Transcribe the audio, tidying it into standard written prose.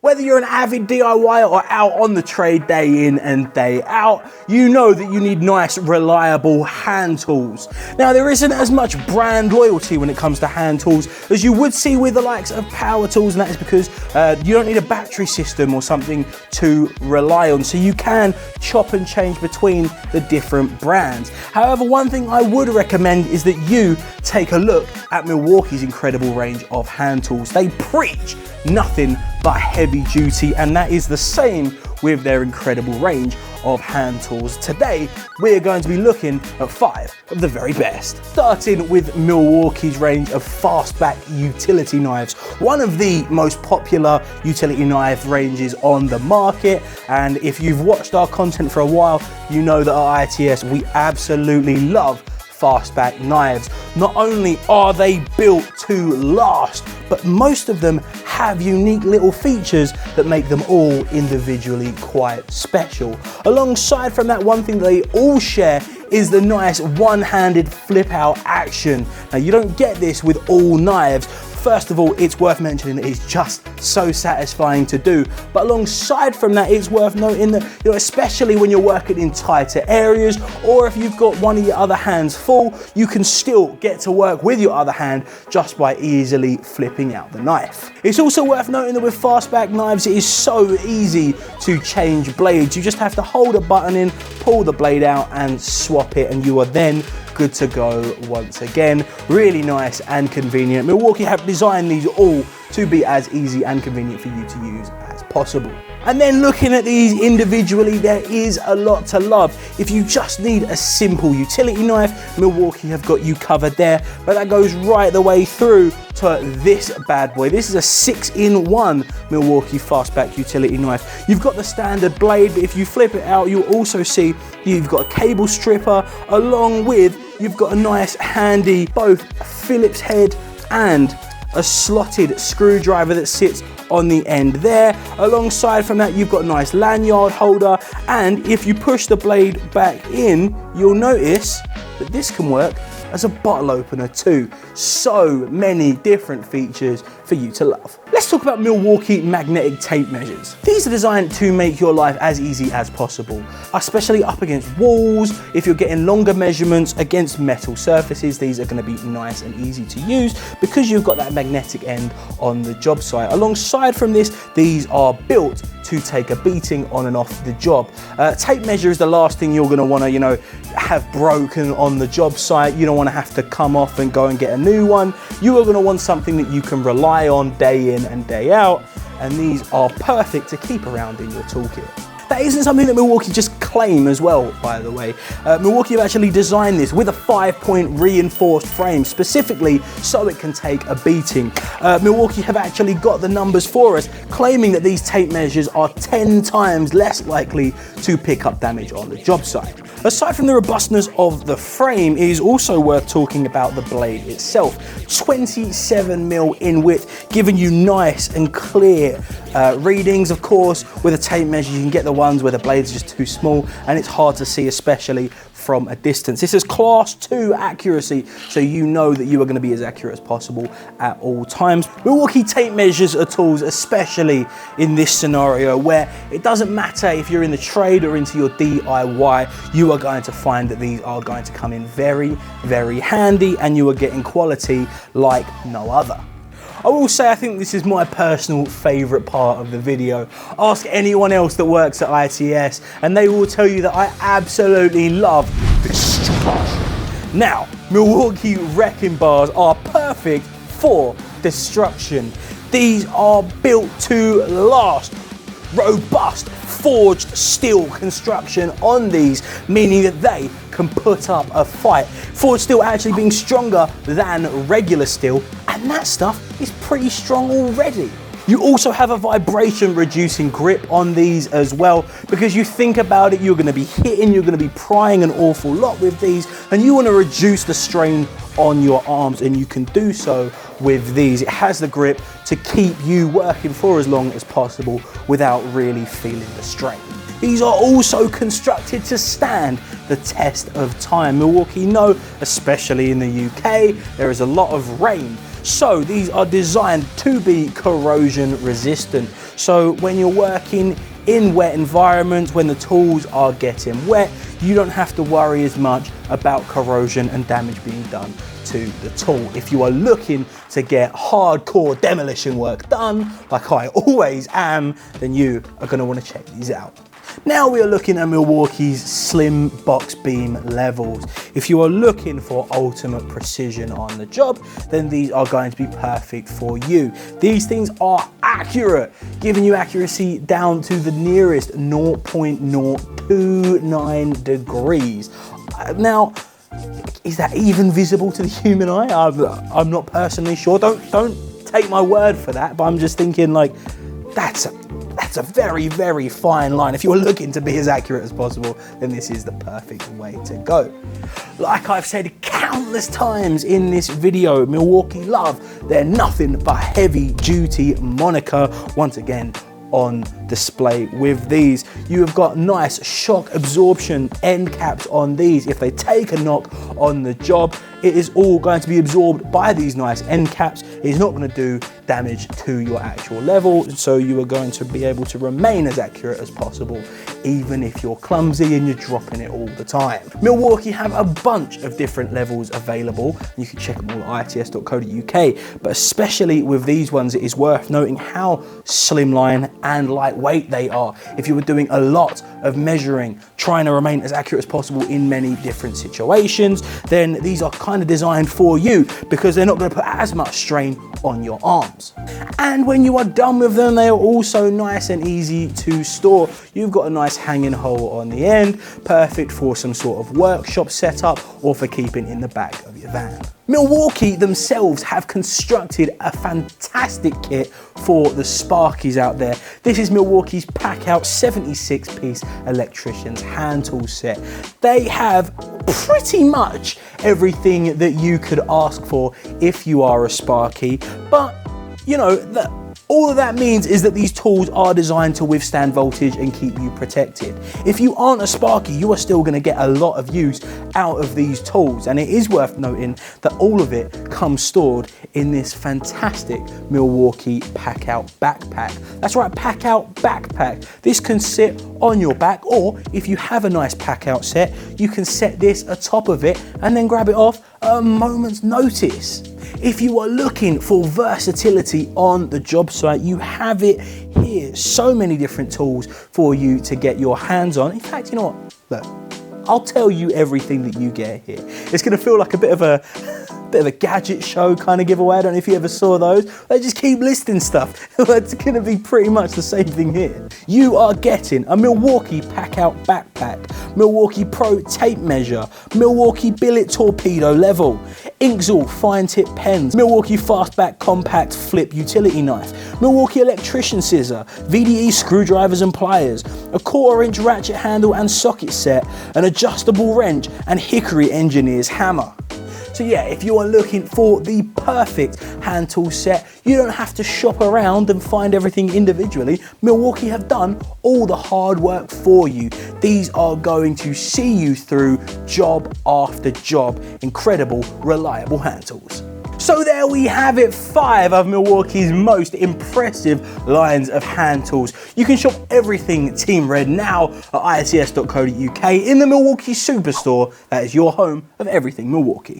Whether you're an avid DIYer or out on the trade day in and day out, you know that you need nice, reliable hand tools. Now, there isn't as much brand loyalty when it comes to hand tools as you would see with the likes of power tools, and that is because you don't need a battery system or something to rely on, so you can chop and change between the different brands. However, one thing I would recommend is that you take a look at Milwaukee's incredible range of hand tools. They preach nothing but heavy duty, and that is the same with their incredible range of hand tools. Today, we're going to be looking at 5 of the very best. Starting with Milwaukee's range of Fastback utility knives, one of the most popular utility knife ranges on the market. And if you've watched our content for a while, you know that at ITS, we absolutely love Fastback knives. Not only are they built to last, but most of them have unique little features that make them all individually quite special. Alongside from that, one thing they all share is the nice one-handed flip out action. Now, you don't get this with all knives. First of all, it's worth mentioning that it's just so satisfying to do. But alongside from that, it's worth noting that, especially when you're working in tighter areas, or if you've got one of your other hands full, you can still get to work with your other hand just by easily flipping out the knife. It's also worth noting that with Fastback knives, it is so easy to change blades. You just have to hold a button in, pull the blade out and swap it, and you are then good to go once again. Really nice and convenient. Milwaukee have designed these all to be as easy and convenient for you to use as possible. And then looking at these individually, there is a lot to love. If you just need a simple utility knife, Milwaukee have got you covered there, but that goes right the way through to this bad boy. This is a 6-in-1 Milwaukee Fastback utility knife. You've got the standard blade, but if you flip it out, you'll also see you've got a cable stripper, along with you've got a nice handy both Phillips head and a slotted screwdriver that sits on the end there. Alongside from that, you've got a nice lanyard holder, and if you push the blade back in, you'll notice that this can work as a bottle opener too. So many different features for you to love. Let's talk about Milwaukee magnetic tape measures. These are designed to make your life as easy as possible, especially up against walls. If you're getting longer measurements against metal surfaces, these are going to be nice and easy to use because you've got that magnetic end on the job site. Alongside from this, these are built to take a beating on and off the job. Tape measure is the last thing you're going to want to, have broken on the job site. You don't want to have to come off and go and get a new one. You are going to want something that you can rely on day in and day out, and these are perfect to keep around in your toolkit. That isn't something that Milwaukee just claim as well, by the way. Milwaukee have actually designed this with a 5-point reinforced frame, specifically so it can take a beating. Milwaukee have actually got the numbers for us, claiming that these tape measures are 10 times less likely to pick up damage on the job site. Aside from the robustness of the frame, it is also worth talking about the blade itself. 27mm in width, giving you nice and clear readings. Of course, with a tape measure, you can get the ones where the blade's just too small and it's hard to see, especially from a distance. This is class 2 accuracy, so you know that you are going to be as accurate as possible at all times. Milwaukee tape measures are tools, especially in this scenario where it doesn't matter if you're in the trade or into your DIY, you are going to find that these are going to come in very, very handy, and you are getting quality like no other. I will say I think this is my personal favourite part of the video. Ask anyone else that works at ITS and they will tell you that I absolutely love this stuff. Now, Milwaukee wrecking bars are perfect for destruction. These are built to last. Robust forged steel construction on these, meaning that they can put up a fight. Forged steel actually being stronger than regular steel, and that stuff is pretty strong already. You also have a vibration reducing grip on these as well, because you think about it, you're going to be hitting, you're going to be prying an awful lot with these, and you want to reduce the strain on your arms, and you can do so with these. It has the grip to keep you working for as long as possible without really feeling the strain. These are also constructed to stand the test of time. Milwaukee know, especially in the UK, there is a lot of rain. So these are designed to be corrosion resistant. So when you're working in wet environments, when the tools are getting wet, you don't have to worry as much about corrosion and damage being done to the tool. If you are looking to get hardcore demolition work done, like I always am, then you are going to want to check these out. Now we are looking at Milwaukee's slim box beam levels. If you are looking for ultimate precision on the job, then these are going to be perfect for you. These things are accurate, giving you accuracy down to the nearest 0.029 degrees. Now, is that even visible to the human eye? I'm not personally sure. Don't take my word for that, but I'm just thinking, like, that's a very, very fine line. If you're looking to be as accurate as possible, then this is the perfect way to go. Like I've said countless times in this video, Milwaukee love their nothing but heavy duty moniker. Once again, on display with these. You have got nice shock absorption end caps on these. If they take a knock on the job, it is all going to be absorbed by these nice end caps. It's not going to do damage to your actual level, so you are going to be able to remain as accurate as possible, even if you're clumsy and you're dropping it all the time. Milwaukee have a bunch of different levels available. You can check them all at its.co.uk, but especially with these ones, it is worth noting how slimline and lightweight they are. If you were doing a lot of measuring, trying to remain as accurate as possible in many different situations, then these are kind of designed for you because they're not going to put as much strain on your arms. And when you are done with them, they are also nice and easy to store. You've got a nice hanging hole on the end, perfect for some sort of workshop setup or for keeping in the back of your van. Milwaukee themselves have constructed a fantastic kit for the Sparkies out there. This is Milwaukee's PACKOUT 76-piece Electrician's hand tool set. They have pretty much everything that you could ask for if you are a Sparky, but you know, all of that means is that these tools are designed to withstand voltage and keep you protected. If you aren't a Sparky, you are still going to get a lot of use out of these tools, and it is worth noting that all of it comes stored in this fantastic Milwaukee PACKOUT backpack. That's right, PACKOUT backpack. This can sit on your back, or if you have a nice PACKOUT set, you can set this atop of it and then grab it off at a moment's notice. If you are looking for versatility on the job site, you have it here. So many different tools for you to get your hands on. In fact, you know what? Look, I'll tell you everything that you get here. It's going to feel like a bit of a gadget show kind of giveaway. I don't know if you ever saw those. They just keep listing stuff. It's going to be pretty much the same thing here. You are getting a Milwaukee PACKOUT backpack, Milwaukee Pro tape measure, Milwaukee billet torpedo level, Inkzul fine tip pens, Milwaukee Fastback compact flip utility knife, Milwaukee Electrician scissor, VDE screwdrivers and pliers, a 1/4-inch ratchet handle and socket set, an adjustable wrench, and Hickory engineer's hammer. So yeah, if you are looking for the perfect hand tool set, you don't have to shop around and find everything individually. Milwaukee have done all the hard work for you. These are going to see you through job after job. Incredible, reliable hand tools. So there we have it, 5 of Milwaukee's most impressive lines of hand tools. You can shop everything Team Red now at its.co.uk in the Milwaukee Superstore. That is your home of everything Milwaukee.